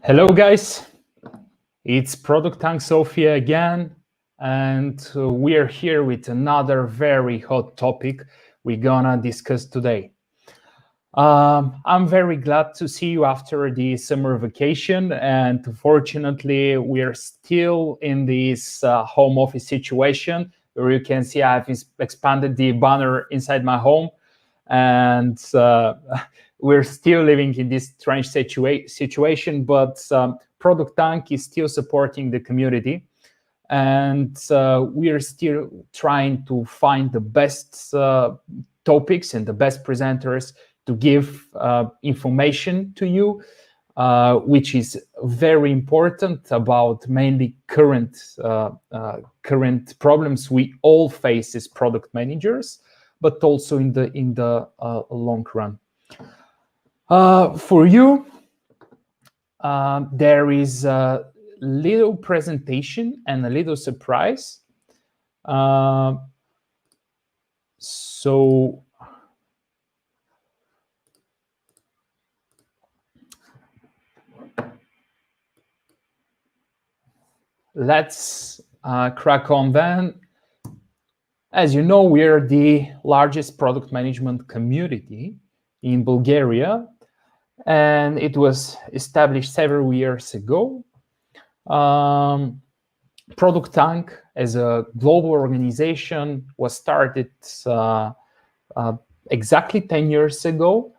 Hello guys, it's Product Tank SOFIA again, and we are here with another very hot topic we're gonna discuss today. I'm very glad to see you after the summer vacation, and fortunately we are still in this home office situation where you can see I've expanded the banner inside my home, and we're still living in this strange situation, but Product Tank is still supporting the community, and we are still trying to find the best topics and the best presenters to give information to you, which is very important about mainly current problems we all face as product managers, but also in the long run. For you, there is a little presentation and a little surprise. So let's crack on then. As you know, we are the largest product management community in Bulgaria, and it was established several years ago. Product Tank, as a global organization, was started exactly 10 years ago,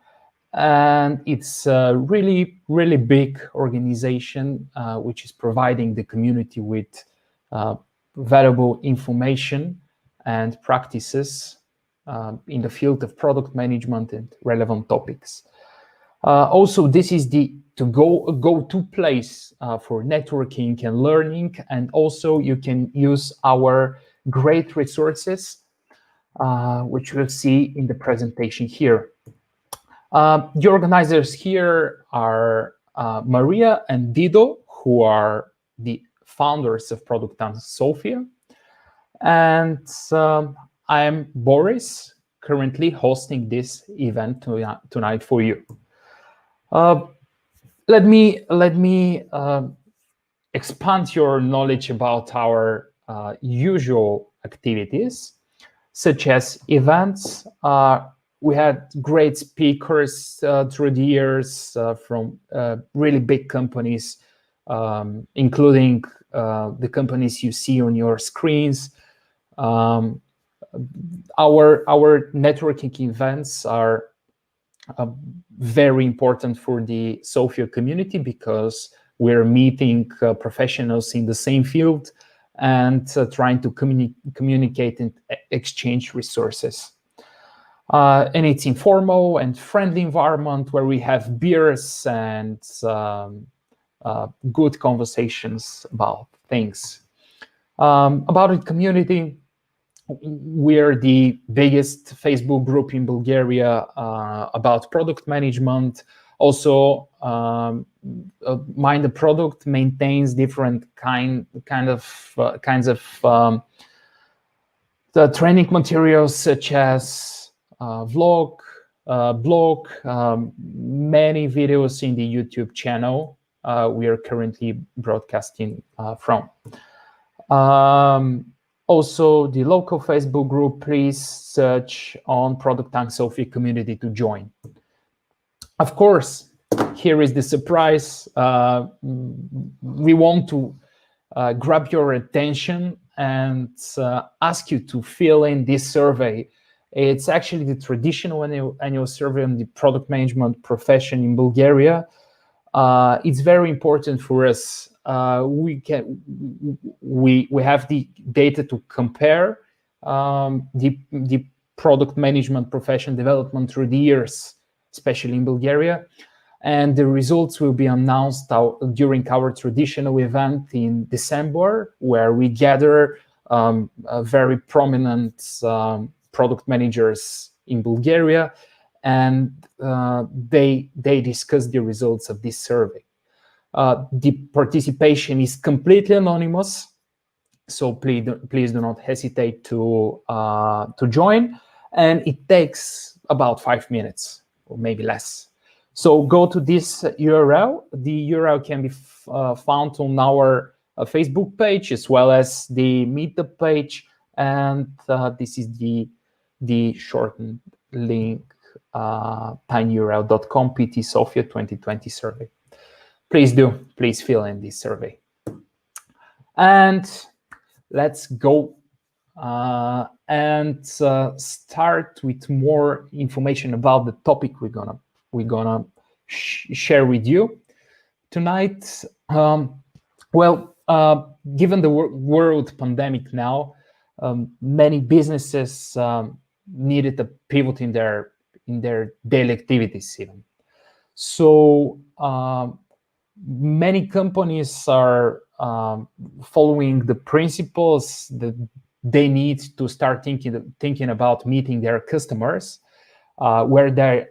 and it's a really, really big organization which is providing the community with valuable information and practices in the field of product management and relevant topics. Also, this is the go-to place for networking and learning, and also you can use our great resources, which we'll see in the presentation here. The organizers here are Maria and Dido, who are the founders of Product Tank SOFIA, and I'm Boris, currently hosting this event tonight for you. Let me expand your knowledge about our usual activities, such as events. We had great speakers through the years from really big companies, including the companies you see on your screens. Our networking events are very important for the SOFIA community because we're meeting professionals in the same field and trying to communicate and exchange resources. And it's informal and friendly environment where we have beers and good conversations about things. About the community, we're the biggest Facebook group in Bulgaria about product management. Also, Mind the Product maintains different kinds of the training materials, such as blog, many videos in the YouTube channel we are currently broadcasting from. Also, the local Facebook group, please search on Product Tank SOFIA community to join. Of course, here is the surprise. We want to grab your attention and ask you to fill in this survey. It's actually the traditional annual survey on the product management profession in Bulgaria. It's very important for us. We have the data to compare the product management profession development through the years, especially in Bulgaria, and the results will be announced during our traditional event in December, where we gather very prominent product managers in Bulgaria, and they discuss the results of this survey. The participation is completely anonymous, so please do not hesitate to join, and it takes about 5 minutes or maybe less. So go to this URL. The URL can be found on our Facebook page as well as the Meetup page, and this is the shortened link, tinyurl.com PT SOFIA 2020 survey. Please fill in this survey. And let's go and start with more information about the topic we're gonna share with you tonight. Given the world pandemic now, many businesses needed a pivot in their daily activities even. So many companies are following the principles that they need to start thinking about meeting their customers where they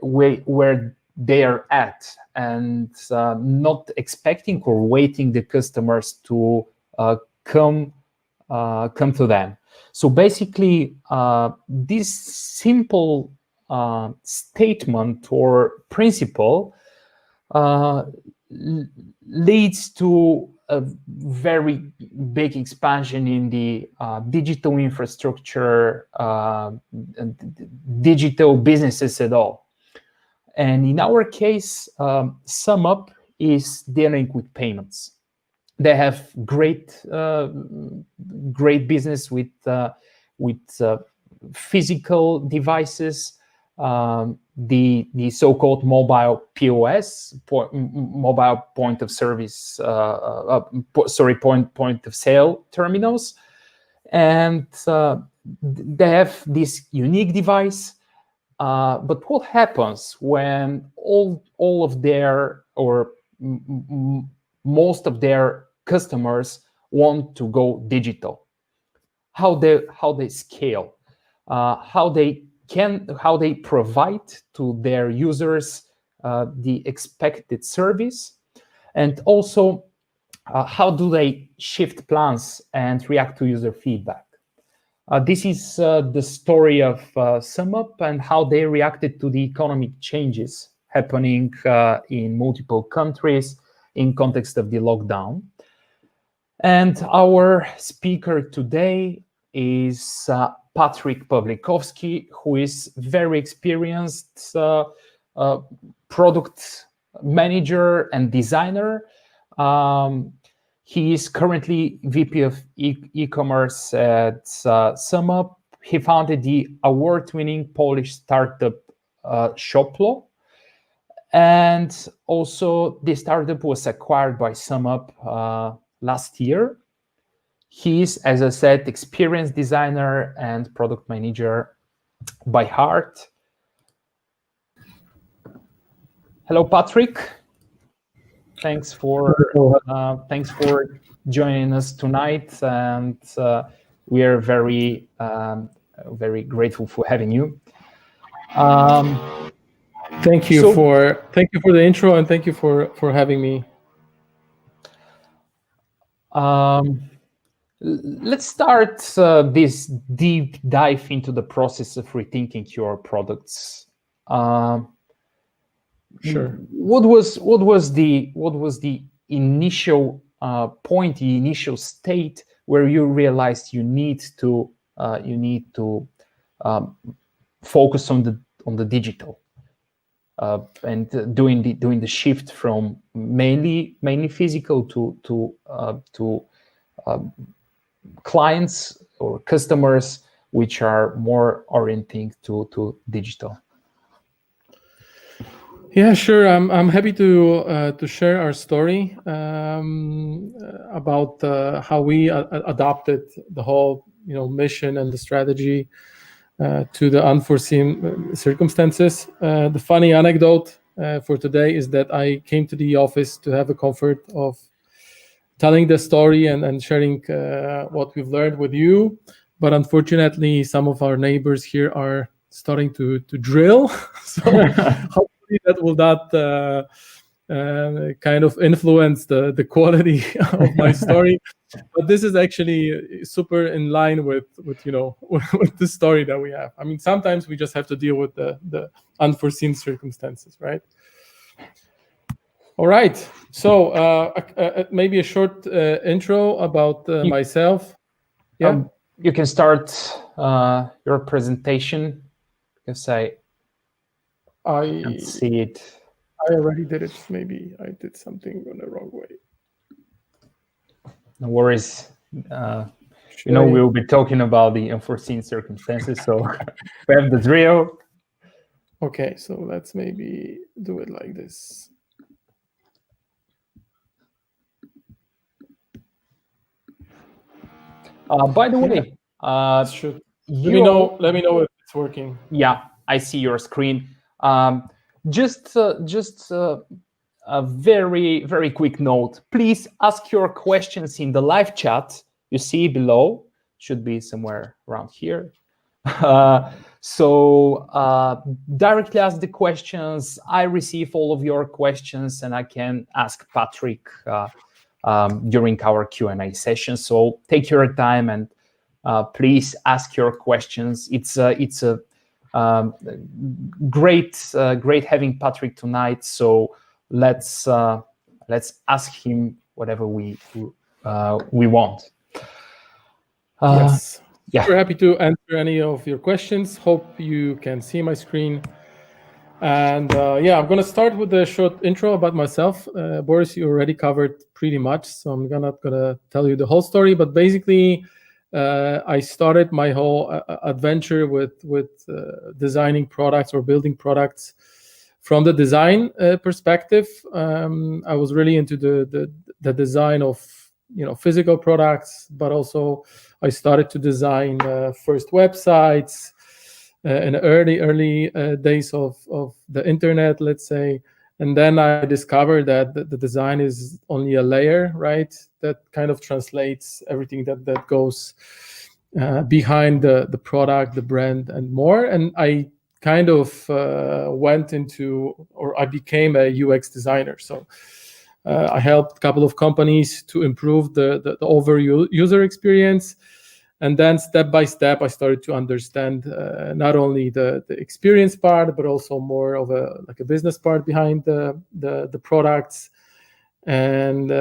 are at, and not expecting or waiting the customers to come to them. So basically, this simple statement or principle leads to a very big expansion in the digital infrastructure, digital businesses at all. And in our case, SumUp is dealing with payments. They have great business with physical devices, the so-called mobile POS, mobile point of service, point of sale terminals, and they have this unique device. But what happens when all of their or most of their customers want to go digital? How they scale? How they provide to their users the expected service, and also how do they shift plans and react to user feedback? This is the story of SumUp and how they reacted to the economic changes happening in multiple countries in context of the lockdown. And our speaker today is Patryk Pawlikowski, who is very experienced product manager and designer. He is currently VP of e-commerce at SumUp. He founded the award-winning Polish startup Shoplo. And also the startup was acquired by SumUp last year. He is, as I said, experienced designer and product manager by heart. Hello, Patryk. Thanks for joining us tonight, and we are very grateful for having you. Thank you for the intro, and thank you for having me. Let's start this deep dive into the process of rethinking your products. Sure. What was the initial point, the initial state where you realized you need to focus on the digital and doing the shift from mainly physical to clients or customers which are more orienting to digital? Yeah, sure. I'm happy to share our story about how we adopted the whole mission and the strategy to the unforeseen circumstances. The funny anecdote for today is that I came to the office to have the comfort of telling the story and sharing what we've learned with you, but unfortunately, some of our neighbors here are starting to drill. So hopefully that will not kind of influence the quality of my story. But this is actually super in line with with the story that we have. I mean, sometimes we just have to deal with the unforeseen circumstances, right? All right. So maybe a short intro about myself. Yeah. You can start your presentation because I can't see it. I already did it. Maybe I did something in the wrong way. No worries. We'll be talking about the unforeseen circumstances, so we have the drill. Okay, so let's maybe do it like this. By the way, let me know if it's working. Yeah, I see your screen. Just a very, very quick note. Please ask your questions in the live chat. You see below, should be somewhere around here. So directly ask the questions. I receive all of your questions, and I can ask Patryk during our Q&A session. So take your time and please ask your questions. It's a great having Patryk tonight. So let's ask him whatever we want. Yes. Yeah. We're happy to answer any of your questions. Hope you can see my screen. And yeah, I'm going to start with a short intro about myself. Boris, you already covered pretty much, so I'm not going to tell you the whole story. But basically, I started my whole adventure with designing products or building products from the design perspective. I was really into the design of physical products, but also I started to design first websites in the early days of the internet, let's say. And then I discovered that the design is only a layer, right? That kind of translates everything that goes behind the product, the brand, and more. And I kind of went into, or I became a UX designer. So I helped a couple of companies to improve the overall user experience. And then step by step, I started to understand not only the experience part, but also more of a business part behind the products. And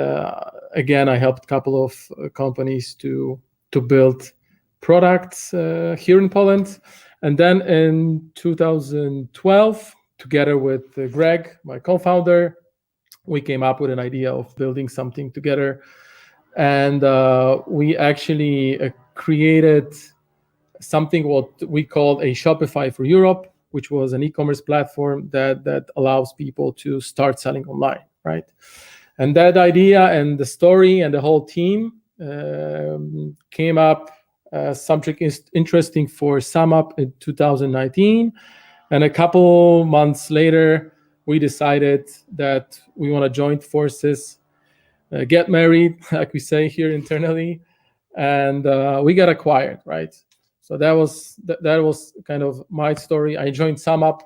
again, I helped a couple of companies to build products here in Poland. And then in 2012, together with Greg, my co-founder, we came up with an idea of building something together. And we actually created something what we called a Shopify for Europe, which was an e-commerce platform that allows people to start selling online, right? And that idea and the story and the whole team came up something interesting for SumUp in 2019. And a couple months later, we decided that we want to join forces, get married, like we say here internally, and we got acquired, right? So that was kind of my story. I joined SumUp,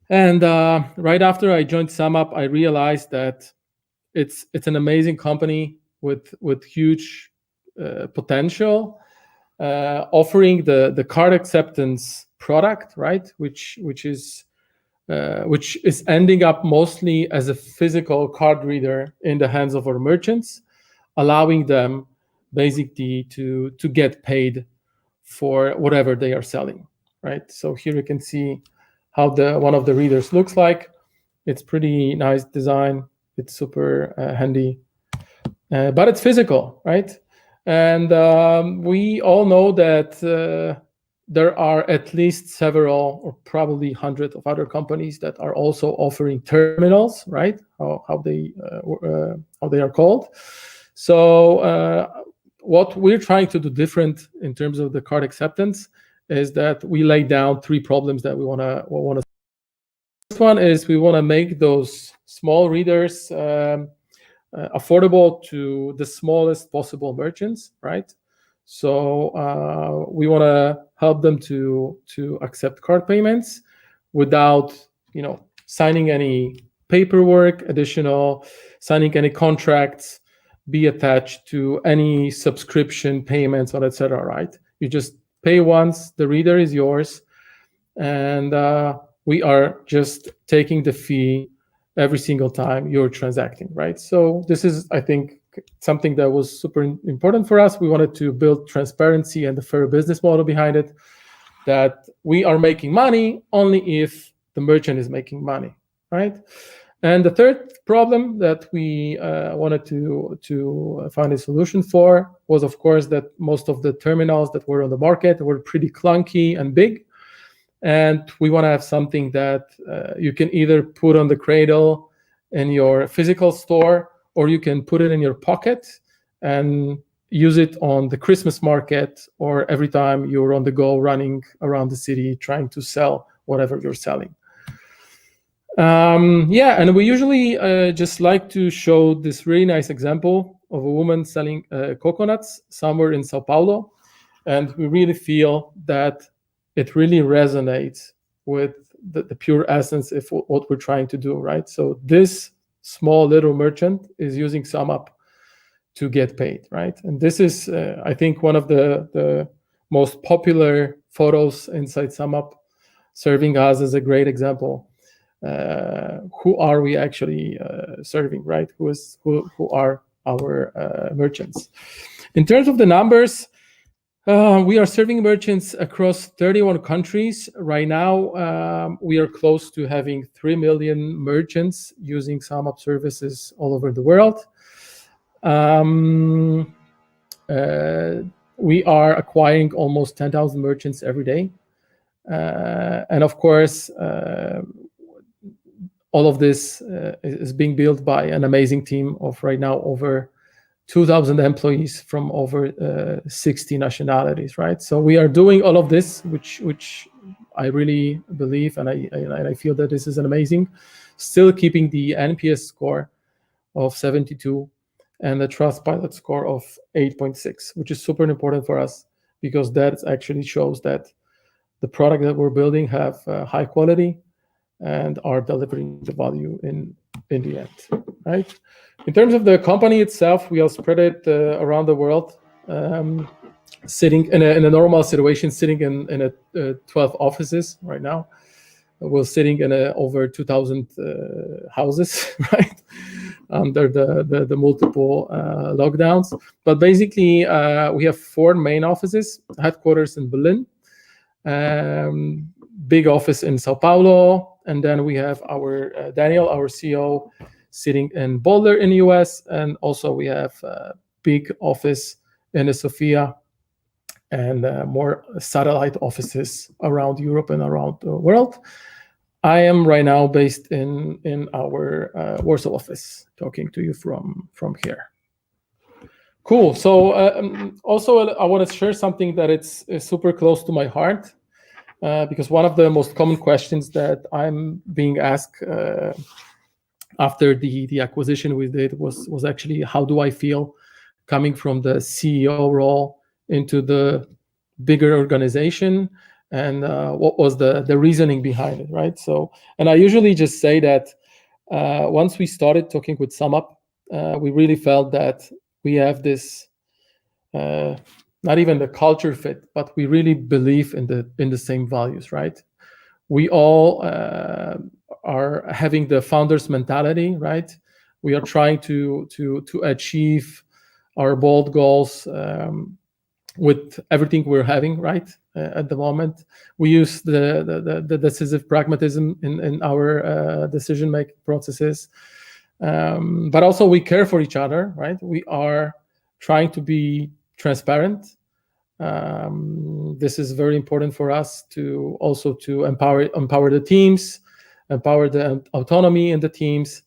and right after I joined SumUp, I realized that it's an amazing company with huge potential, offering the card acceptance product, right? Which is ending up mostly as a physical card reader in the hands of our merchants, allowing them basically to get paid for whatever they are selling, right? So here you can see how one of the readers looks like. It's pretty nice design. It's super handy, but it's physical, right? And we all know that there are at least several or probably hundreds of other companies that are also offering terminals, right? How they are called. So what we're trying to do different in terms of the card acceptance is that we lay down 3 problems that we want to. First one is we want to make those small readers affordable to the smallest possible merchants, right? So we want to help them to accept card payments without, signing any paperwork, signing any contracts, be attached to any subscription payments or etc. Right? You just pay once, the reader is yours, and we are just taking the fee every single time you're transacting, right? So this is, I think, something that was super important for us. We wanted to build transparency and the fair business model behind it, that we are making money only if the merchant is making money, right? And the third problem that we wanted to find a solution for was, of course, that most of the terminals that were on the market were pretty clunky and big. And we want to have something that you can either put on the cradle in your physical store, or you can put it in your pocket and use it on the Christmas market, or every time you're on the go running around the city trying to sell whatever you're selling. And we usually just like to show this really nice example of a woman selling coconuts somewhere in Sao Paulo. And we really feel that it really resonates with the pure essence of what we're trying to do, right? So this small little merchant is using SumUp to get paid, right? And this is, I think, one of the most popular photos inside SumUp, serving us as a great example. Who are we actually serving, right? Who are our merchants? In terms of the numbers, we are serving merchants across 31 countries. Right now, we are close to having 3 million merchants using SumUp services all over the world. We are acquiring almost 10,000 merchants every day. And of course, all of this is being built by an amazing team of right now over 2,000 employees from over 60 nationalities, right? So we are doing all of this, which I really believe, and I feel that this is an amazing, still keeping the NPS score of 72 and the Trustpilot score of 8.6, which is super important for us, because that actually shows that the product that we're building have high quality and are delivering the value in the end, right? In terms of the company itself, we are spread it around the world, sitting in a normal situation, sitting in 12 offices right now. We're sitting in over 2,000 houses, right, under the multiple lockdowns. But basically, we have 4 main offices: headquarters in Berlin, big office in Sao Paulo, and then we have our Daniel, our CEO, sitting in Boulder in the US, and also we have a big office in the SOFIA and more satellite offices around Europe and around the world. I am right now based in our Warsaw office, talking to you from here. Cool. So also I want to share something that it's super close to my heart, because one of the most common questions that I'm being asked after the acquisition we did was actually, how do I feel coming from the CEO role into the bigger organization, and what was the reasoning behind it, right? So, and I usually just say that once we started talking with SumUp, we really felt that we have this, not even the culture fit, but we really believe in the same values, right? We all are having the founder's mentality, right? We are trying to achieve our bold goals with everything we're having, right? At the moment, we use the decisive pragmatism in our decision-making processes, but also we care for each other, right? We are trying to be transparent. This is very important for us to also to empower the teams, empower the autonomy in the teams,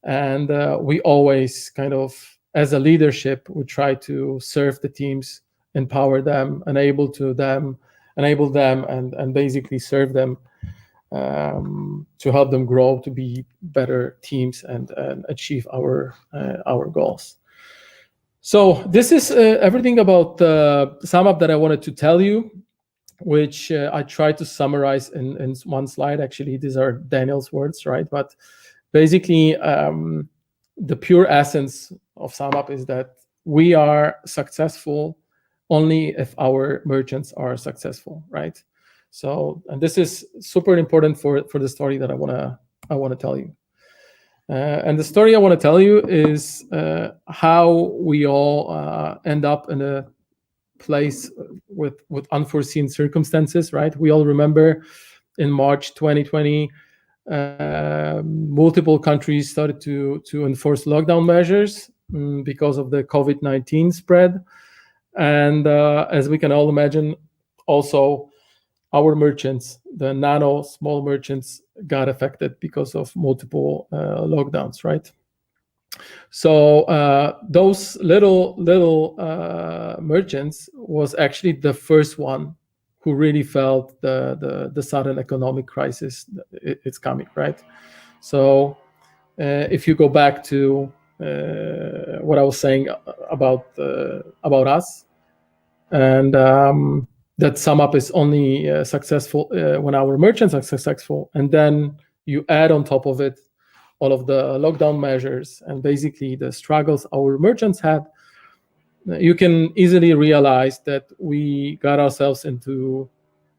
and we always kind of, as a leadership, we try to serve the teams, empower them, enable them, and basically serve them to help them grow to be better teams and achieve our goals. So this is everything about SumUp that I wanted to tell you, which I tried to summarize in one slide. Actually, these are Daniel's words, right? But basically, the pure essence of SumUp is that we are successful only if our merchants are successful, right? So, and this is super important for the story that I wanna tell you. And the story I want to tell you is how we all end up in a place with unforeseen circumstances, right? We all remember in March 2020, multiple countries started to enforce lockdown measures because of the COVID-19 spread. And as we can all imagine, also our merchants, the nano small merchants, got affected because of multiple lockdowns, right? So those little merchants was actually the first one who really felt the sudden economic crisis it's coming, right? So if you go back to what I was saying about us, and that SumUp is only successful when our merchants are successful, and then you add on top of it all of the lockdown measures and basically the struggles our merchants had, you can easily realize that we got ourselves in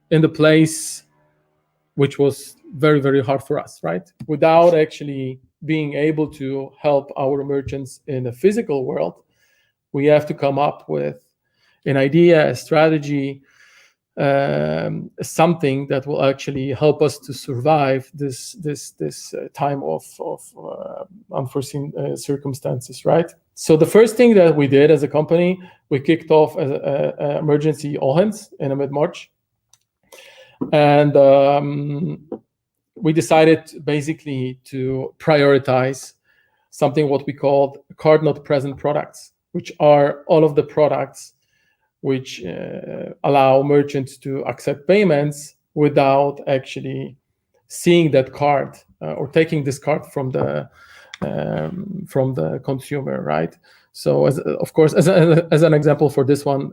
the place which was very, very hard for us, right? Without actually being able to help our merchants in the physical world, we have to come up with an idea, a strategy, something that will actually help us to survive this time of unforeseen circumstances, right? So the first thing that we did as a company, we kicked off an emergency all hands in mid-March, and we decided basically to prioritize something what we called card not present products, which are all of the products which allow merchants to accept payments without actually seeing that card or taking this card from the consumer, right? So, of course, as an example for this one,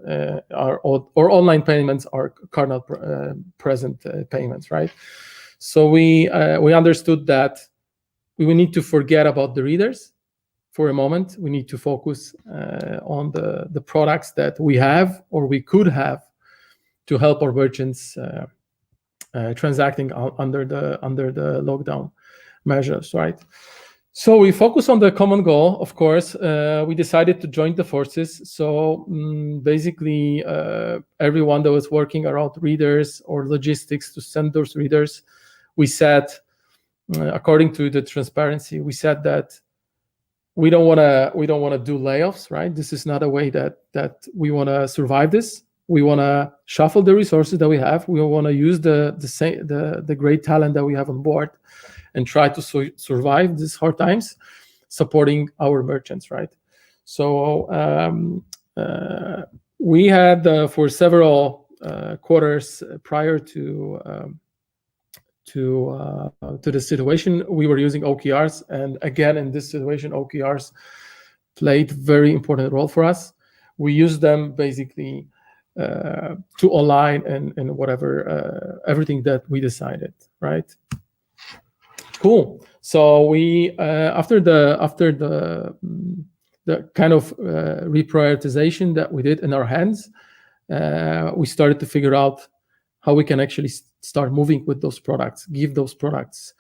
our online payments are card not present payments, right? So we understood that we will need to forget about the readers for a moment. We need to focus on the products that we have or we could have to help our merchants transacting under the lockdown measures, right? So we focus on the common goal, of course. We decided to join the forces. So basically, everyone that was working around readers or logistics to send those readers, we said, according to the transparency, we said that we don't want to do layoffs, right? This is not a way that we want to survive this. We want to shuffle the resources that we have. We want to use the great talent that we have on board and try to survive these hard times, supporting our merchants, right? So we had for several quarters prior to the situation, we were using OKRs, and again in this situation, OKRs played very important role for us. We use them basically to align and whatever everything that we decided, right? Cool. So we after the kind of reprioritization that we did in our hands, we started to figure out how we can actually start moving with those products, give those products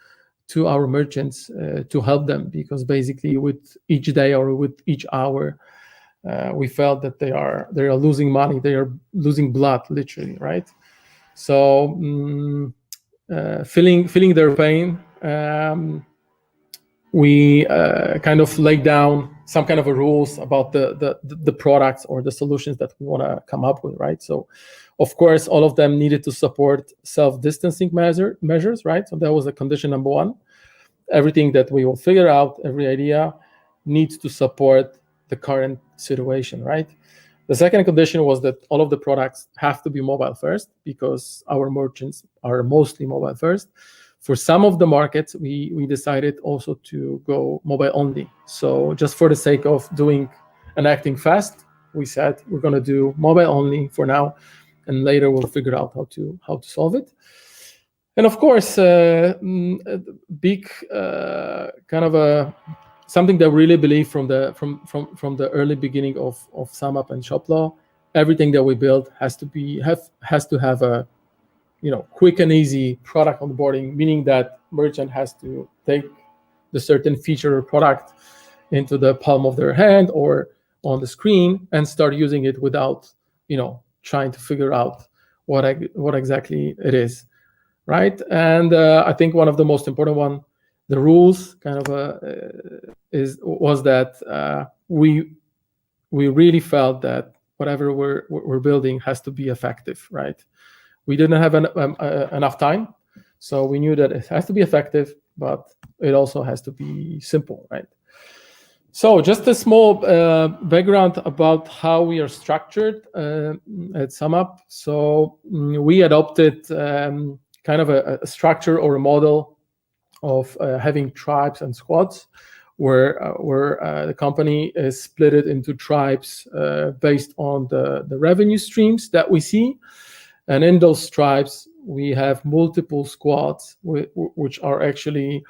to our merchants to help them, because basically with each day or with each hour, we felt that they are losing money, they are losing blood, literally, right? So feeling their pain, we kind of laid down some kind of a rules about the products or the solutions that we want to come up with, right? So of course, all of them needed to support self-distancing measures, right? So that was the condition number one. Everything that we will figure out, every idea needs to support the current situation, right? The second condition was that all of the products have to be mobile first, because our merchants are mostly mobile first. For some of the markets, we decided also to go mobile only. So just for the sake of doing and acting fast, we said we're going to do mobile only for now, and later we'll figure out how to solve it. And of course, big kind of something that we really believe from the early beginning of SumUp and Shoplo, everything that we build has to have a quick and easy product onboarding, meaning that merchant has to take the certain feature or product into the palm of their hand or on the screen and start using it without, trying to figure out what exactly it is, right? And I think one of the most important one, the rules kind of was that we really felt that whatever we're building has to be effective, right? We didn't have enough time, so we knew that it has to be effective, but it also has to be simple, right? So just a small background about how we are structured at SumUp. So we adopted kind of a structure or a model of having tribes and squads, where the company is split it into tribes based on the revenue streams that we see. And in those tribes, we have multiple squads, which are actually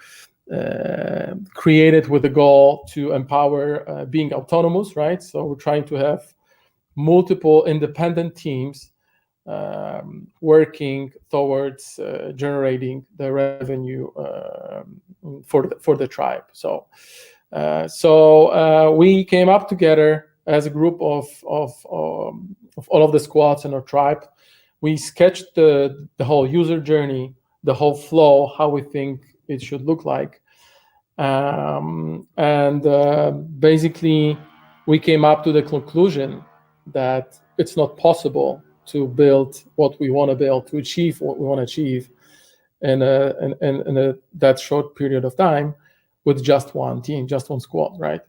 created with the goal to empower being autonomous, right? So we're trying to have multiple independent teams working towards generating the revenue for the tribe. So we came up together as a group of all of the squads in our tribe. We sketched the whole user journey, the whole flow, how we think it should look like, and basically we came up to the conclusion that it's not possible to build what we want to build, to achieve what we want to achieve in that short period of time with just one team, just one squad, right?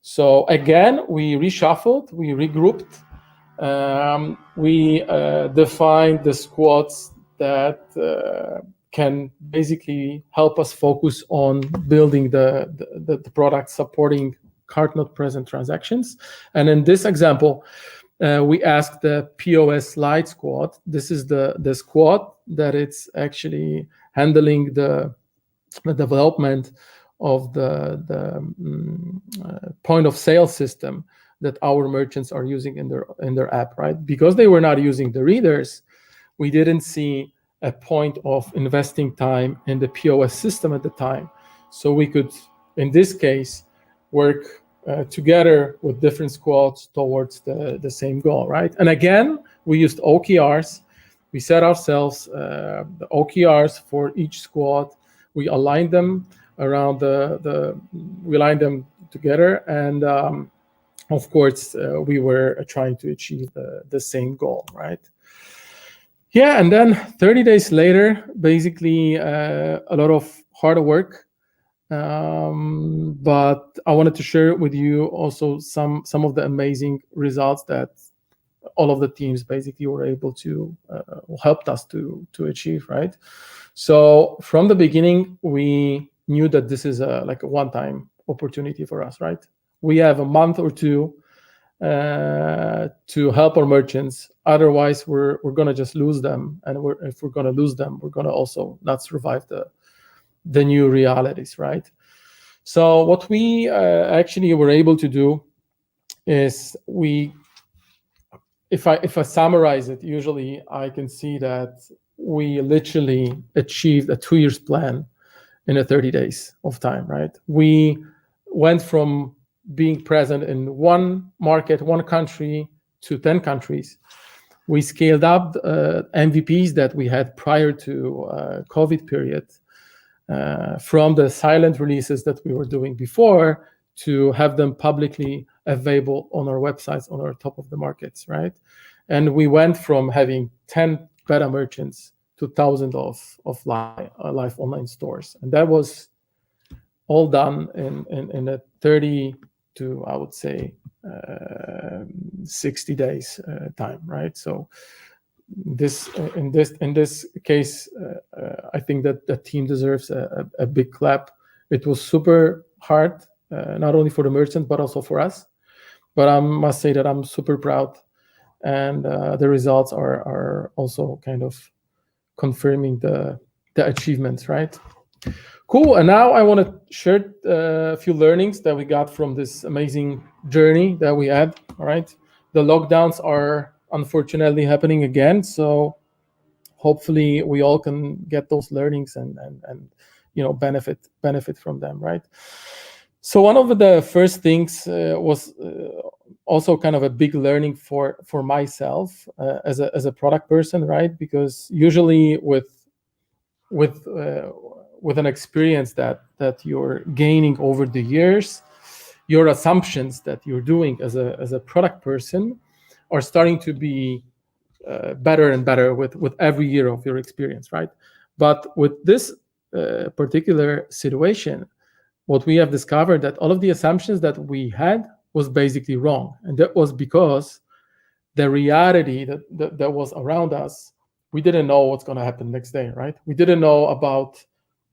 So again, we reshuffled, we regrouped, we defined the squads that can basically help us focus on building the product supporting card-not-present transactions. And in this example, we asked the POS Lite squad. This is the squad that it's actually handling the development of the point of sale system that our merchants are using in their app, right? Because they were not using the readers, we didn't see a point of investing time in the POS system at the time. So we could, in this case, work together with different squads towards the same goal, right? And again, we used OKRs. We set ourselves the OKRs for each squad. We aligned them around we aligned them together, and of course, we were trying to achieve the same goal, right? Yeah, and then 30 days later, basically a lot of hard work. But I wanted to share with you also some of the amazing results that all of the teams basically were able to helped us to achieve, right? So from the beginning, we knew that this is like a one-time opportunity for us, right? We have a month or two to help our merchants. Otherwise, we're gonna just lose them, and if we're gonna lose them, we're gonna also not survive the new realities, right? So what we actually were able to do is if I summarize it, usually I can see that we literally achieved a 2 years plan in 30 days of time, right? We went from being present in one market, one country, to 10 countries. We scaled up MVPs that we had prior to COVID period, from the silent releases that we were doing before to have them publicly available on our websites, on our top of the markets, right? And we went from having 10 beta merchants to thousands of live online stores. And that was all done in a 30 to, I would say, 60 days time, right? So in this case, I think that the team deserves a big clap. It was super hard, not only for the merchant but also for us. But I must say that I'm super proud, and the results are also kind of confirming the achievements, right? Cool. And now I want to share a few learnings that we got from this amazing journey that we had. All right, the lockdowns are unfortunately happening again, so hopefully we all can get those learnings and benefit from them, right? So one of the first things was also kind of a big learning for myself as a product person, right? Because usually with an experience that you're gaining over the years, your assumptions that you're doing as a product person are starting to be better and better with every year of your experience, right? But with this particular situation, what we have discovered that all of the assumptions that we had was basically wrong. And that was because the reality that was around us, we didn't know what's going to happen next day, right? We didn't know about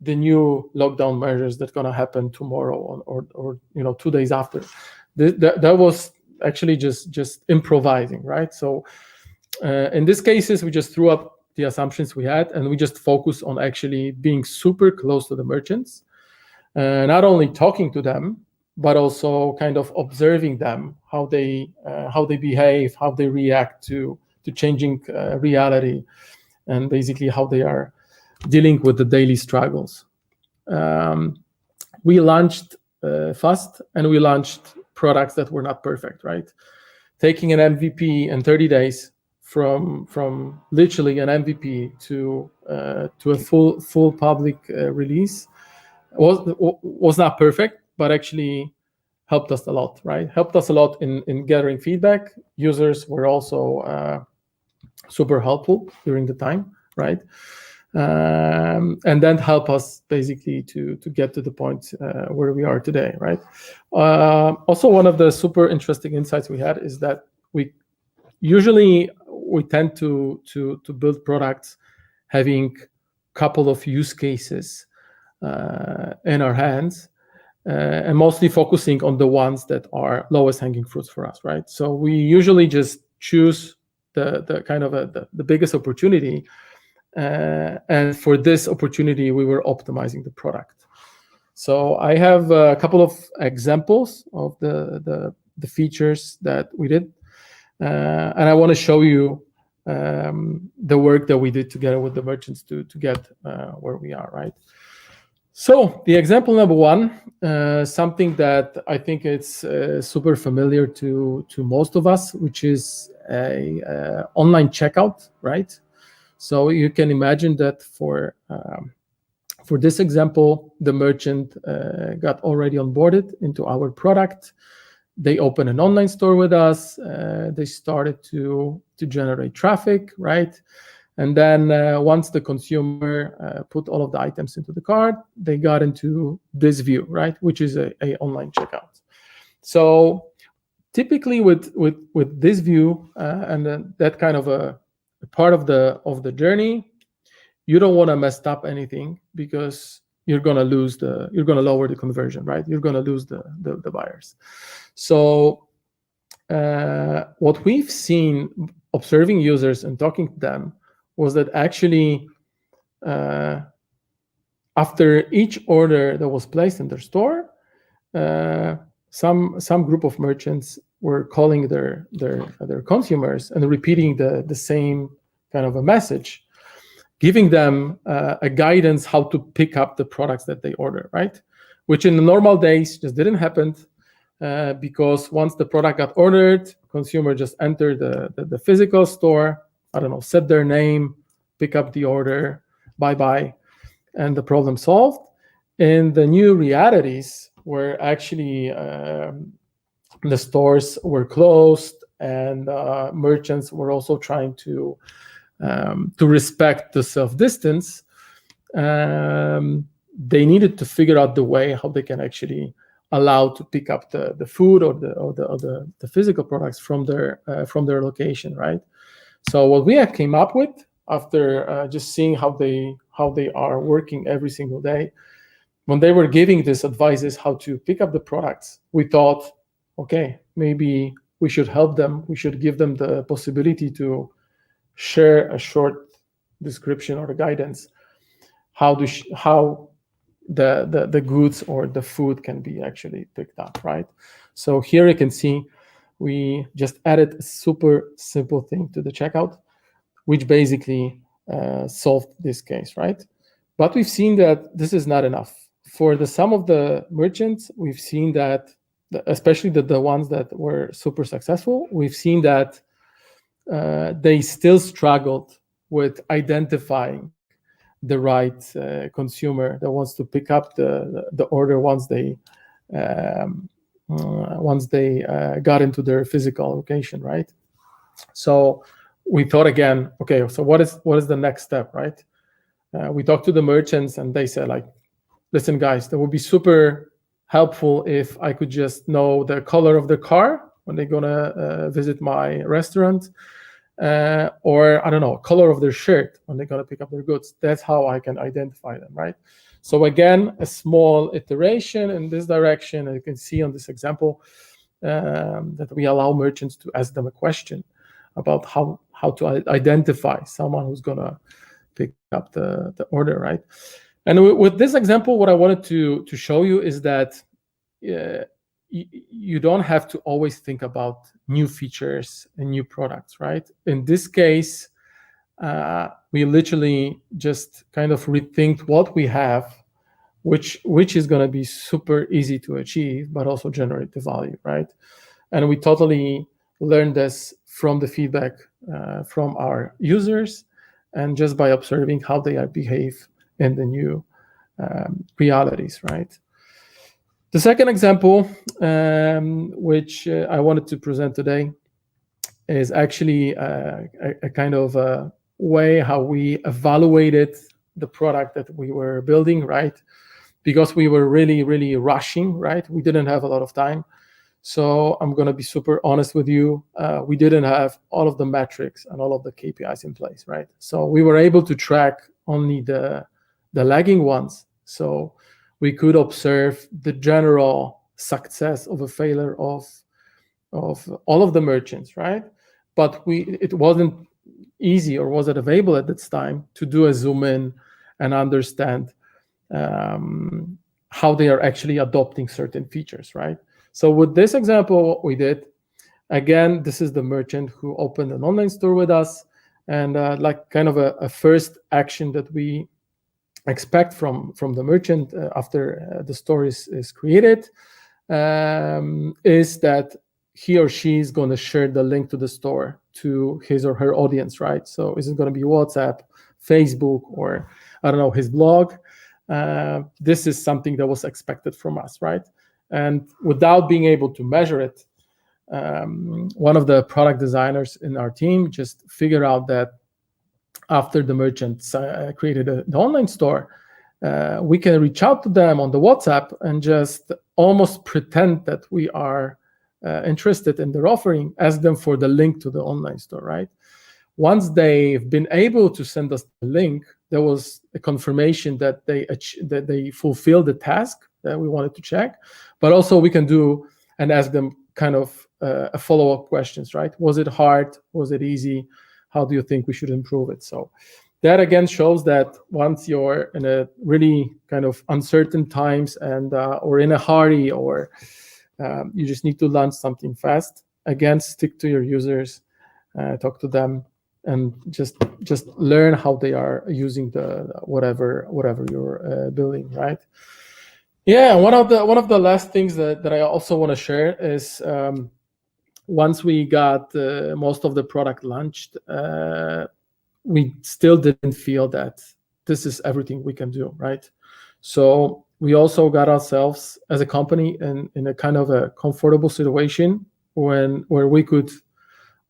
the new lockdown measures that's going to happen tomorrow or 2 days after. That was actually just improvising, right? So in these cases, we just threw up the assumptions we had, and we just focus on actually being super close to the merchants, not only talking to them, but also kind of observing them, how they behave, how they react to changing reality, and basically how they are dealing with the daily struggles. We launched fast, and we launched products that were not perfect, right? Taking an MVP in 30 days from literally an MVP to a full public release was not perfect, but actually helped us a lot, right? Helped us a lot in gathering feedback. Users were also super helpful during the time, right? And then help us basically to get to the point where we are today, right? Also, one of the super interesting insights we had is that we tend to build products having a couple of use cases in our hands, and mostly focusing on the ones that are lowest hanging fruits for us, right? So we usually just choose the kind of the biggest opportunity, and for this opportunity, we were optimizing the product. So I have a couple of examples of the features that we did, and I want to show you the work that we did together with the merchants to get where we are, right? So the example number one, something that I think it's super familiar to most of us, which is a online checkout, right? So you can imagine that for this example, the merchant got already onboarded into our product. They opened an online store with us. They started to generate traffic, right? And then once the consumer put all of the items into the cart, they got into this view, right, which is a online checkout. So typically with this view and then that kind of a part of the journey, you don't want to mess up anything because you're going to lower the conversion, right? You're going to lose the buyers. So what we've seen observing users and talking to them was that actually after each order that was placed in their store, some group of merchants were calling their consumers and repeating the same kind of a message, giving them a guidance how to pick up the products that they order, right? Which in the normal days just didn't happen because once the product got ordered, consumer just entered the physical store, I don't know, set their name, pick up the order, bye-bye, and the problem solved. In the new realities where actually the stores were closed and merchants were also trying to respect the self-distance, they needed to figure out the way how they can actually allow to pick up the food or the physical products from their location, right? So what we have came up with after just seeing how they are working every single day, when they were giving this advices how to pick up the products, we thought, okay, maybe we should help them. We should give them the possibility to share a short description or the guidance how the goods or the food can be actually picked up, right? So here you can see we just added a super simple thing to the checkout, which basically solved this case, right? But we've seen that this is not enough. For some of the merchants, we've seen that, especially the ones that were super successful, we've seen that they still struggled with identifying the right consumer that wants to pick up the order once they got into their physical location, right? So we thought again, okay, so what is the next step, right? We talked to the merchants and they said, like, listen, guys, that would be super helpful if I could just know the color of the car when they're gonna visit my restaurant, or I don't know, color of their shirt when they're gonna pick up their goods. That's how I can identify them, right? So again, a small iteration in this direction, and you can see on this example that we allow merchants to ask them a question about how to identify someone who's gonna pick up the order, right? And with this example, what I wanted to show you is that you don't have to always think about new features and new products, right? In this case, we literally just kind of rethink what we have, which is going to be super easy to achieve, but also generate the value, right? And we totally learned this from the feedback from our users, and just by observing how they behave in the new realities, right? The second example, which I wanted to present today, is actually a kind of a way how we evaluated the product that we were building, right? Because we were really, really rushing, right? We didn't have a lot of time. So I'm going to be super honest with you. We didn't have all of the metrics and all of the KPIs in place, right? So we were able to track only the lagging ones. So we could observe the general success of a failure of all of the merchants, right? But it wasn't easy, or wasn't available at that time, to do a zoom in and understand how they are actually adopting certain features, right? So with this example, what we did, again, this is the merchant who opened an online store with us, and like kind of a first action that we expect from the merchant after the store is created, is that he or she is going to share the link to the store to his or her audience, right? So is it going to be WhatsApp, Facebook, or I don't know, his blog? This is something that was expected from us, right? And without being able to measure it, one of the product designers in our team just figured out that after the merchants created the online store, we can reach out to them on the WhatsApp and just almost pretend that we are interested in their offering, ask them for the link to the online store, right? Once they've been able to send us the link, there was a confirmation that they fulfilled the task that we wanted to check, but also we can do and ask them kind of a follow-up questions, right? Was it hard? Was it easy? How do you think we should improve it? So that again shows that once you're in a really kind of uncertain times and or in a hurry, or you just need to launch something fast, again, stick to your users, talk to them, and just learn how they are using the whatever you're building, right? Yeah, one of the last things that I also want to share is once we got most of the product launched, we still didn't feel that this is everything we can do, right? So we also got ourselves as a company in a kind of a comfortable situation where we could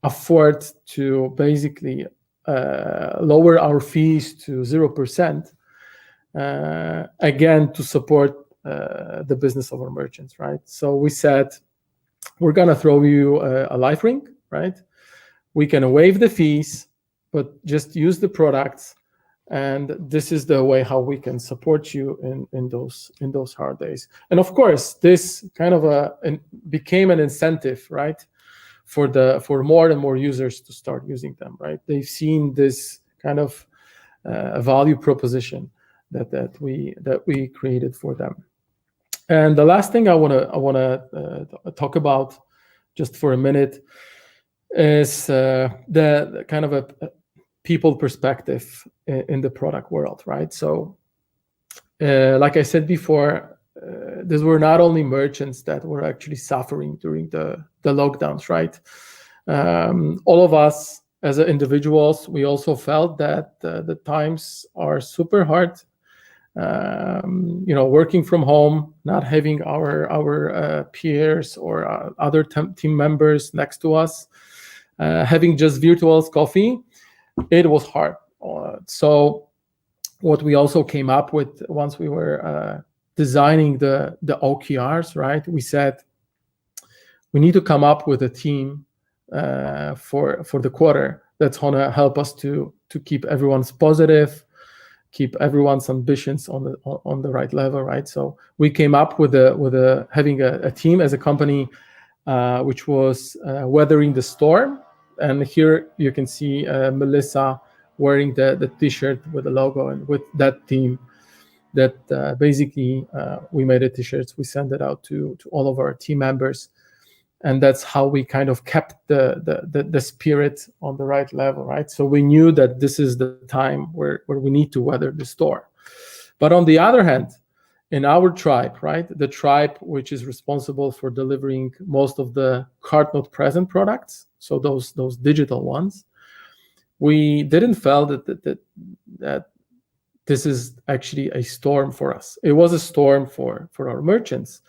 afford to basically lower our fees to 0%, again, to support the business of our merchants, right? So we said, we're gonna throw you a live link, right? We can waive the fees, but just use the products, and this is the way how we can support you in those hard days. And of course, this kind of became an incentive, right, for more and more users to start using them, right? They've seen this kind of value proposition that we created for them. And the last thing I wanna talk about just for a minute is the kind of a people perspective in the product world, right? So like I said before, these were not only merchants that were actually suffering during the lockdowns, right? All of us as individuals, we also felt that the times are super hard. Working from home, not having our peers or other team members next to us, having just virtual coffee, it was hard. So what we also came up with once we were designing the OKRs, right? We said we need to come up with a team for the quarter that's gonna help us to keep everyone's positive, keep everyone's ambitions on the right level, right? So we came up with having a team as a company, which was weathering the storm. And here you can see Melissa wearing the T-shirt with the logo, and with that team, that basically we made the T-shirts. We sent it out to all of our team members, and that's how we kind of kept the spirit on the right level, right? So we knew that this is the time where we need to weather the storm. But on the other hand, in our tribe, right, the tribe which is responsible for delivering most of the card not present products, so those digital ones, we didn't feel that this is actually a storm for us. It was a storm for our merchants,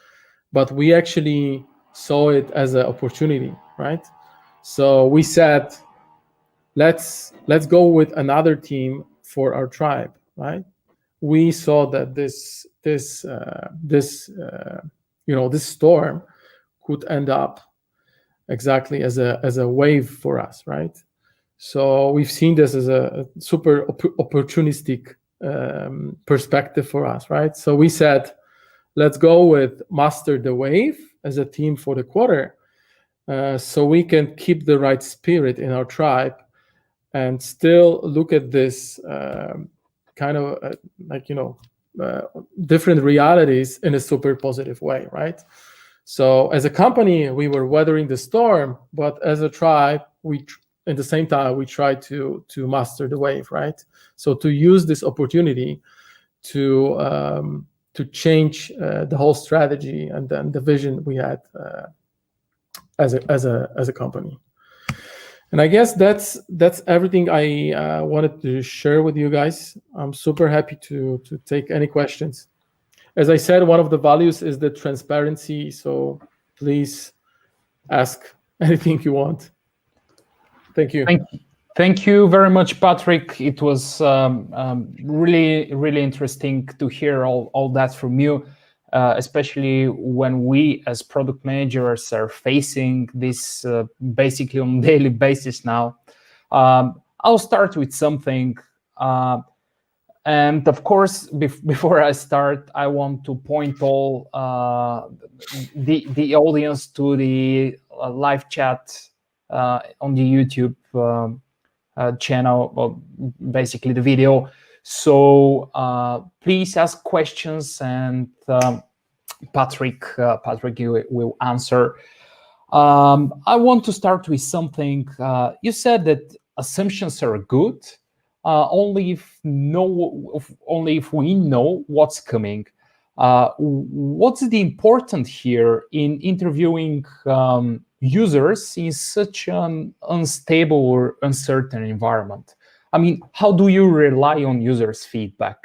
but we actually saw it as an opportunity, right? So we said, let's go with another team for our tribe, right? We saw that this storm could end up exactly as a wave for us, right? So we've seen this as a super opportunistic perspective for us, right? So we said, let's go with master the wave as a team for the quarter, so we can keep the right spirit in our tribe and still look at this kind of different realities in a super positive way, right? So as a company, we were weathering the storm, but as a tribe, at the same time, we tried to master the wave, right? So to use this opportunity to change the whole strategy and then the vision we had as a company. And I guess that's everything I wanted to share with you guys. I'm super happy to take any questions. As I said, one of the values is the transparency. So please ask anything you want. Thank you. Thank you very much, Patryk. It was really, really interesting to hear all that from you, especially when we as product managers are facing this basically on a daily basis now. I'll start with something. And of course, before I start, I want to point all the audience to the live chat on the YouTube channel, or basically the video. So please ask questions, and Patryk will answer. I want to start with something. You said that assumptions are good only if we know what's coming. What's the important here in interviewing users in such an unstable or uncertain environment? I mean, how do you rely on users' feedback?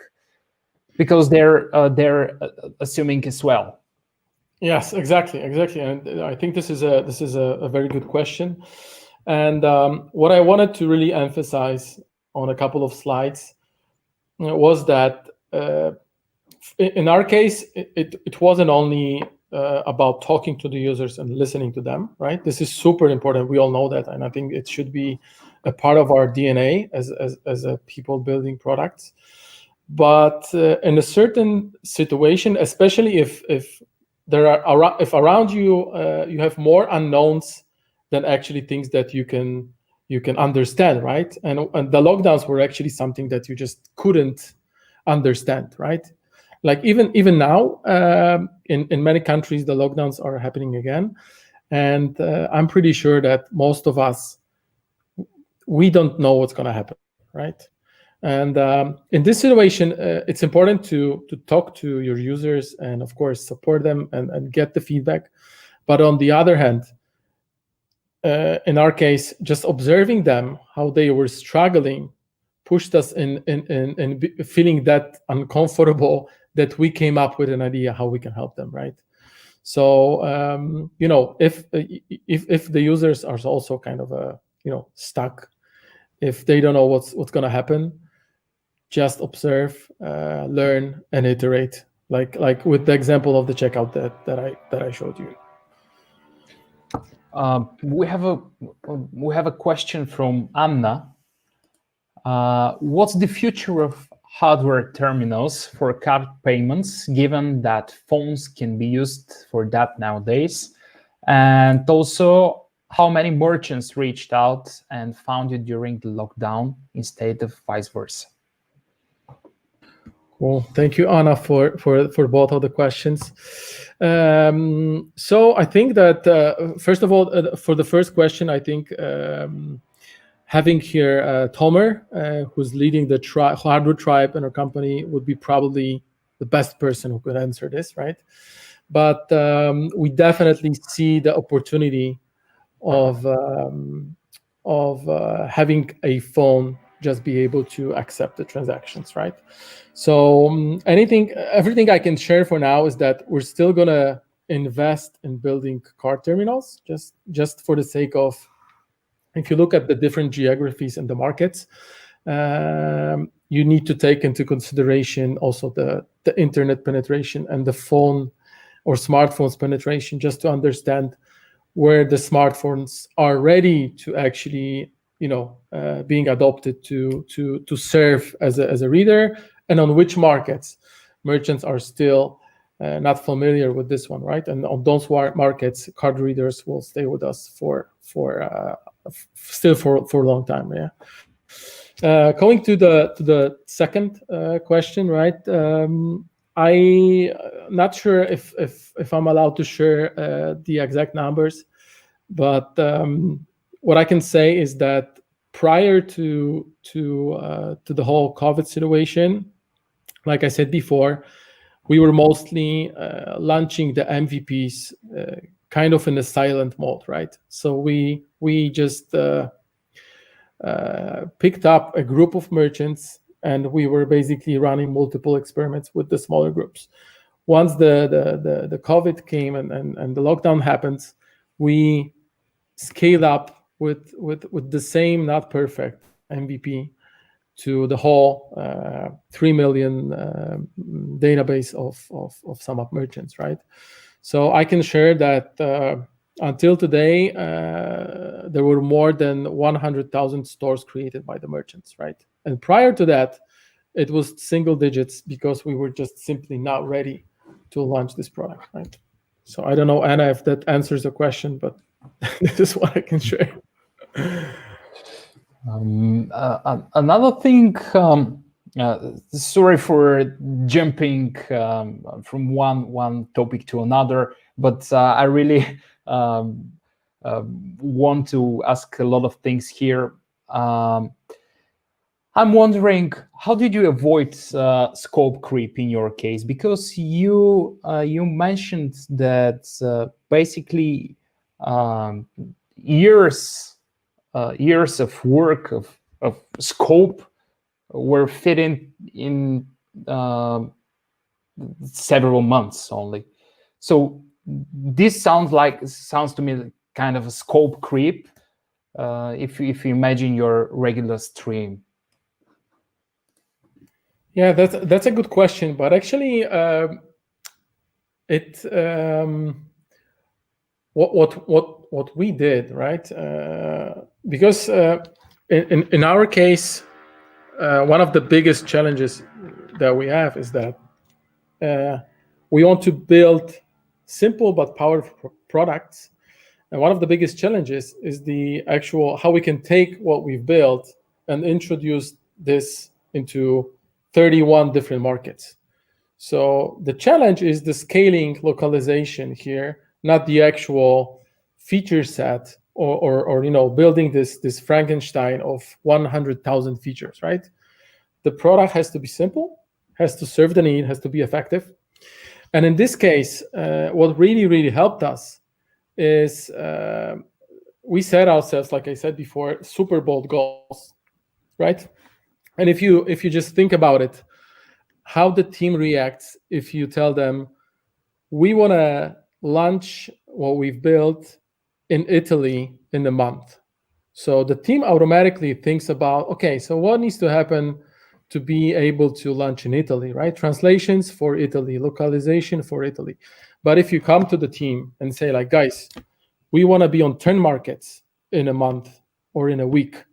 Because they're assuming as well. Yes, exactly, and I think this is a very good question. And what I wanted to really emphasize on a couple of slides was that in our case, it wasn't only about talking to the users and listening to them, right? This is super important. We all know that, and I think it should be a part of our DNA as a people building products. But in a certain situation, especially if around you you have more unknowns than actually things that you can understand, right? And the lockdowns were actually something that you just couldn't understand, right? Like even now, in many countries, the lockdowns are happening again, and I'm pretty sure that most of us, we don't know what's going to happen, right? And in this situation, it's important to talk to your users and, of course, support them and get the feedback. But on the other hand, in our case, just observing them, how they were struggling, pushed us in feeling that uncomfortable that we came up with an idea how we can help them, right? So if the users are also kind of stuck, if they don't know what's going to happen, just observe, learn, and iterate, like with the example of the checkout that I showed you. We have a question from Anna. What's the future of hardware terminals for card payments, given that phones can be used for that nowadays? And also, how many merchants reached out and found you during the lockdown instead of vice versa? Well, thank you, Anna, for both of the questions. So I think that, first of all, for the first question, I think having here Tomer, who's leading the hardware tribe in our company, would be probably the best person who could answer this, right? But we definitely see the opportunity of having a phone just be able to accept the transactions, right? So everything I can share for now is that we're still gonna invest in building card terminals, just for the sake of, if you look at the different geographies and the markets, you need to take into consideration also the internet penetration and the phone or smartphones penetration, just to understand where the smartphones are ready to actually being adopted to serve as a reader, and on which markets merchants are still not familiar with this one, right? And on those markets, card readers will stay with us for a long time. Yeah. Going to the second question, right? I'm not sure if I'm allowed to share the exact numbers, but what I can say is that prior to the whole COVID situation, like I said before, we were mostly launching the MVPs kind of in a silent mode, right? So we just picked up a group of merchants, and we were basically running multiple experiments with the smaller groups. Once the COVID came and the lockdown happens, we scaled up with the same, not perfect MVP to the whole 3 million database of SumUp merchants, right? So I can share that until today, there were more than 100,000 stores created by the merchants, right? And prior to that, it was single digits because we were just simply not ready to launch this product, right? So I don't know, Anna, if that answers the question, but this is what I can share. Another thing, sorry for jumping from one topic to another, but I really want to ask a lot of things here. I'm wondering, how did you avoid scope creep in your case? Because you mentioned that basically years of work of scope were fitting in several months only. So this sounds to me kind of a scope creep if you imagine your regular stream. Yeah, that's a good question, but actually, what we did, right? Because in our case, one of the biggest challenges that we have is that we want to build simple but powerful products, and one of the biggest challenges is the actual how we can take what we've built and introduce this into 31 different markets. So the challenge is the scaling localization here, not the actual feature set or building this Frankenstein of 100,000 features, right? the product has to be simple, has to serve the need, has to be effective. And in this case, what really helped us is we set ourselves, like I said before, super bold goals, right? And if you just think about it, how the team reacts if you tell them, we want to launch what we've built in Italy in a month. So the team automatically thinks about, okay, so what needs to happen to be able to launch in Italy, right? Translations for Italy, localization for Italy. But if you come to the team and say, like, guys, we want to be on 10 markets in a month or in a week,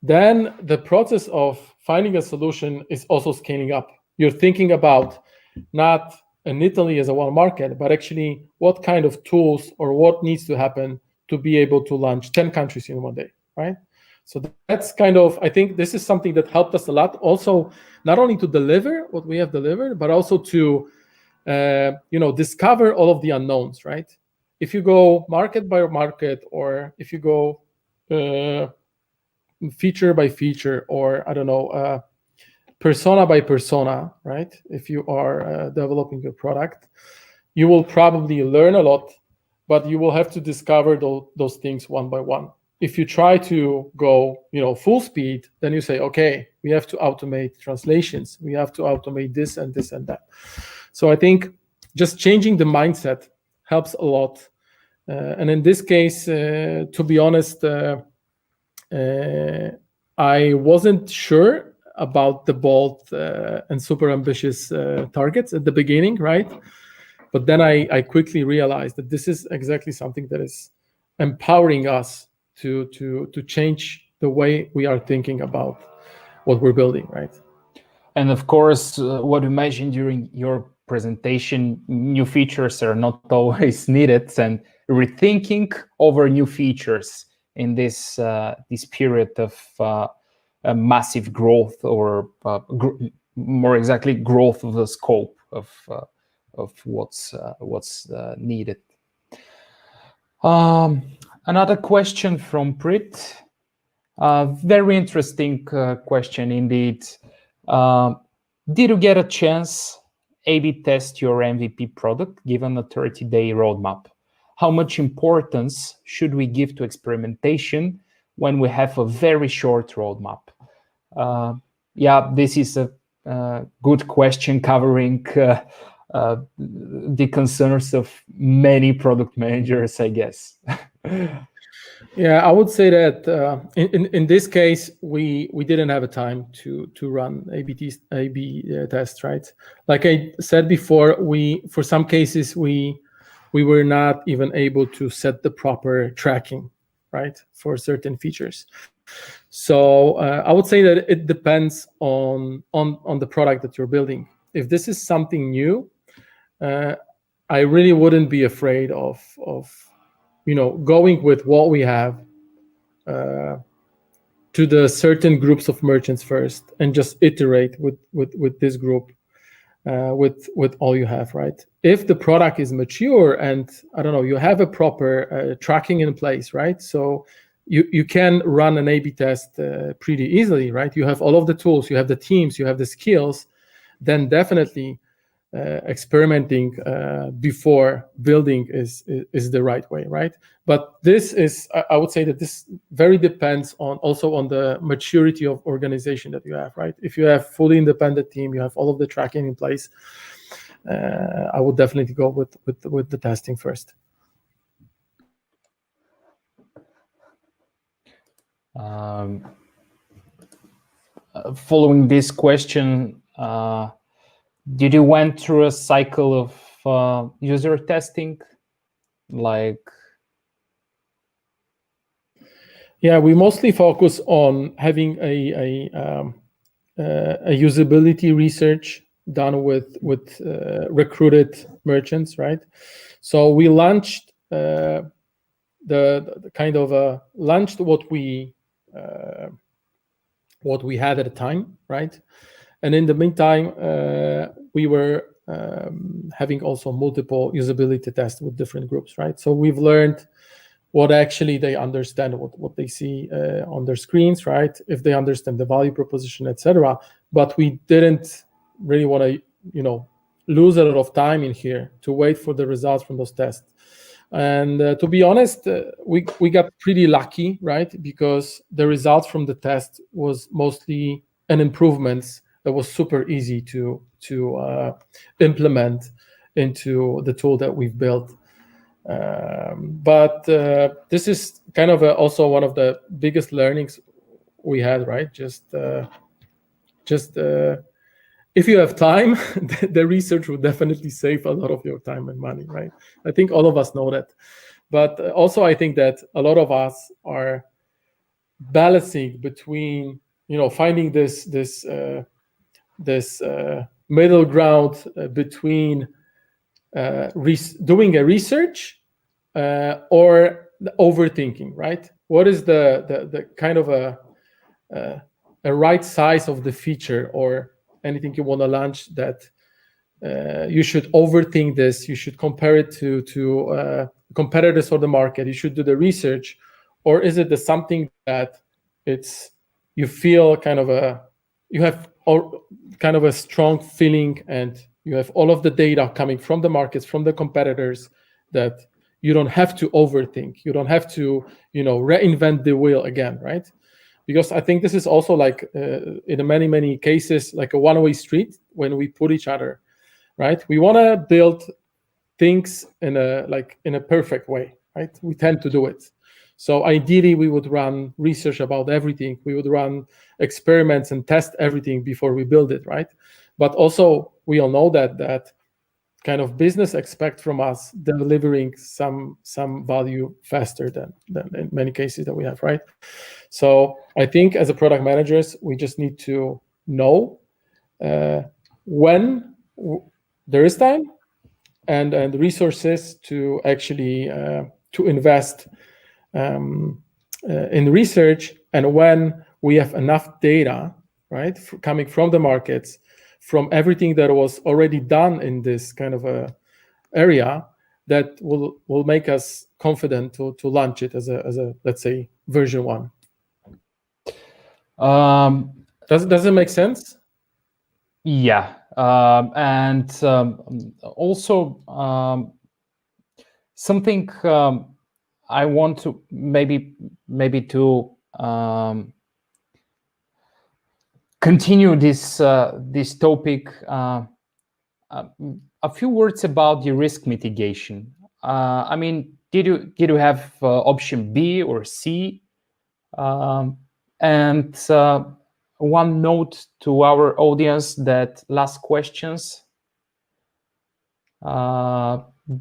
then the process of finding a solution is also scaling up. You're thinking about not in Italy as a one market, but actually what kind of tools or what needs to happen to be able to launch 10 countries in one day, right? So that's kind of, I think this is something that helped us a lot. Also, not only to deliver what we have delivered, but also to discover all of the unknowns, right? If you go market by market, or if you go feature by feature, or I don't know, persona by persona, right? If you are developing your product, you will probably learn a lot, but you will have to discover those things one by one. If you try to go, full speed, then you say, okay, we have to automate translations. We have to automate this and this and that. So I think just changing the mindset helps a lot. And in this case, to be honest, I wasn't sure about the bold and super ambitious targets at the beginning, right? But then I quickly realized that this is exactly something that is empowering us to change the way we are thinking about what we're building, right? And of course, what you mentioned during your presentation, new features are not always needed, and rethinking over new features in this period of massive growth, or more exactly, growth of the scope of what's needed. Another question from Prit. Very interesting question indeed. Did you get a chance A/B test your MVP product given a 30-day roadmap? How much importance should we give to experimentation when we have a very short roadmap? Yeah, this is a good question covering the concerns of many product managers, I guess. Yeah, I would say that in this case, we didn't have a time to run A/B tests, right? Like I said before, for some cases we were not even able to set the proper tracking, right, for certain features. So I would say that it depends on the product that you're building. If this is something new, I really wouldn't be afraid of going with what we have to the certain groups of merchants first, and just iterate with this group with all you have, right? If the product is mature and I don't know, you have a proper tracking in place, right? So you can run an A/B test pretty easily, right? You have all of the tools, you have the teams, you have the skills, then definitely experimenting before building is the right way, right? But this is, I would say that this very depends also on the maturity of organization that you have, right? If you have fully independent team, you have all of the tracking in place, I would definitely go with the testing first. Following this question, did you went through a cycle of user testing, like? Yeah, we mostly focus on having a usability research done with recruited merchants, right? So we launched the kind of launched what we had at the time, right? And in the meantime, we were having also multiple usability tests with different groups, right? So we've learned what actually they understand, what they see on their screens, right? If they understand the value proposition, etc. But we didn't really want to, lose a lot of time in here to wait for the results from those tests. And to be honest, we got pretty lucky, right? Because the results from the test was mostly an improvements that was super easy to implement into the tool that we've built. But this is kind of also one of the biggest learnings we had, right? Just if you have time, the research will definitely save a lot of your time and money, right? I think all of us know that. But also, I think that a lot of us are balancing between, finding this middle ground between doing a research or overthinking, right? What is the kind of a right size of the feature or anything you want to launch that you should overthink this, you should compare it to competitors or the market, you should do the research, or is it something that you feel you have kind of a strong feeling and you have all of the data coming from the markets, from the competitors, that you don't have to overthink, you don't have to reinvent the wheel again, right? Because I think this is also like in many cases like a one-way street when we put each other, right? We want to build things in a perfect way, right? We tend to do it. So ideally, we would run research about everything. We would run experiments and test everything before we build it, right? But also, we all know that kind of business expect from us delivering some value faster than in many cases that we have, right? So I think as a product managers, we just need to know when there is time and resources to actually to invest in research, and when we have enough data, right, coming from the markets, from everything that was already done in this kind of a area, that will make us confident to launch it as a let's say version 1. Does it make sense? Yeah, and also something I want to maybe to continue this topic. A few words about the risk mitigation. I mean, did you have option B or C? And one note to our audience that last questions,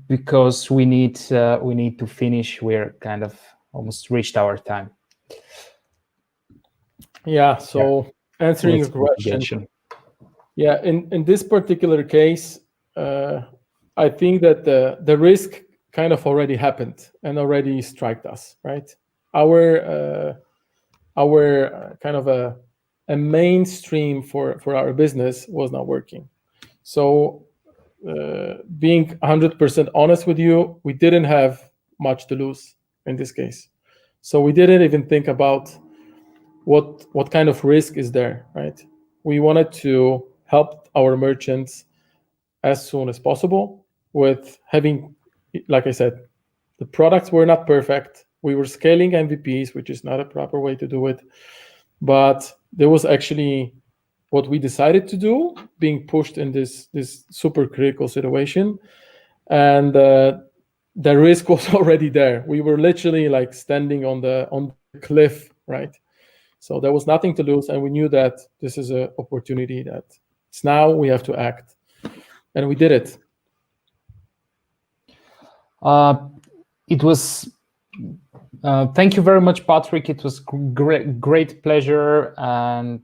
because we need to finish. We're kind of almost reached our time. Yeah. So answering your question. Yeah. In this particular case, I think that the risk kind of already happened and already struck us, right? Our kind of a mainstream for our business was not working. So being 100% honest with you, we didn't have much to lose in this case. So we didn't even think about what kind of risk is there, right? We wanted to help our merchants as soon as possible with having, like I said, the products were not perfect. We were scaling MVPs, which is not a proper way to do it. But there was actually what we decided to do being pushed in this super critical situation. And the risk was already there. We were literally like standing on the cliff, right? So there was nothing to lose. And we knew that this is an opportunity that it's now we have to act. And we did it. It was, thank you very much, Patryk. It was great pleasure and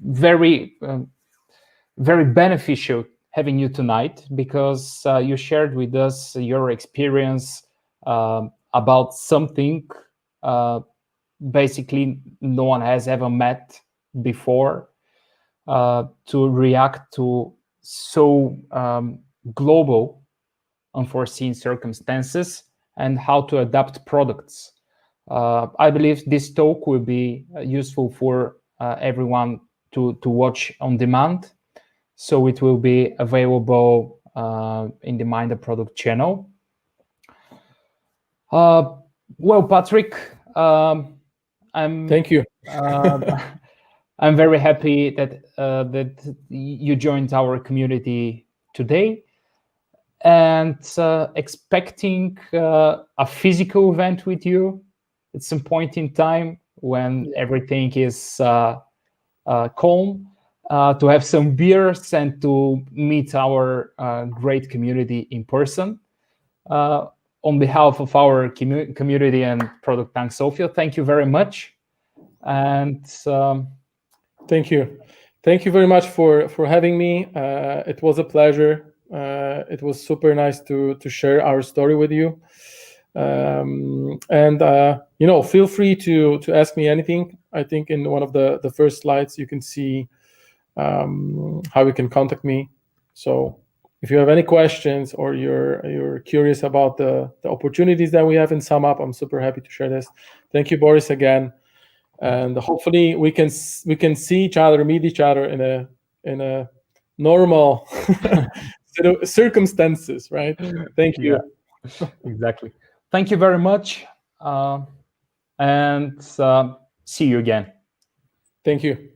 very beneficial having you tonight, because you shared with us your experience about something basically no one has ever met before, to react to so global unforeseen circumstances and how to adapt products. I believe this talk will be useful for everyone to watch on demand. So it will be available in the Mind the Product channel. Well, Patryk, Thank you. I'm very happy that that you joined our community today, and expecting a physical event with you at some point in time when everything is calm, to have some beers and to meet our great community in person. On behalf of our community and Product Tank SOFIA, thank you very much. And thank you very much for having me. It was a pleasure. It was super nice to share our story with you. And feel free to ask me anything. I think in one of the first slides you can see how you can contact me. So if you have any questions or you're curious about the opportunities that we have in SumUp, I'm super happy to share this. Thank you, Boris, again. And hopefully we can see each other, meet each other in a normal circumstances, right? Thank you. Yeah, exactly. Thank you very much, and see you again. Thank you.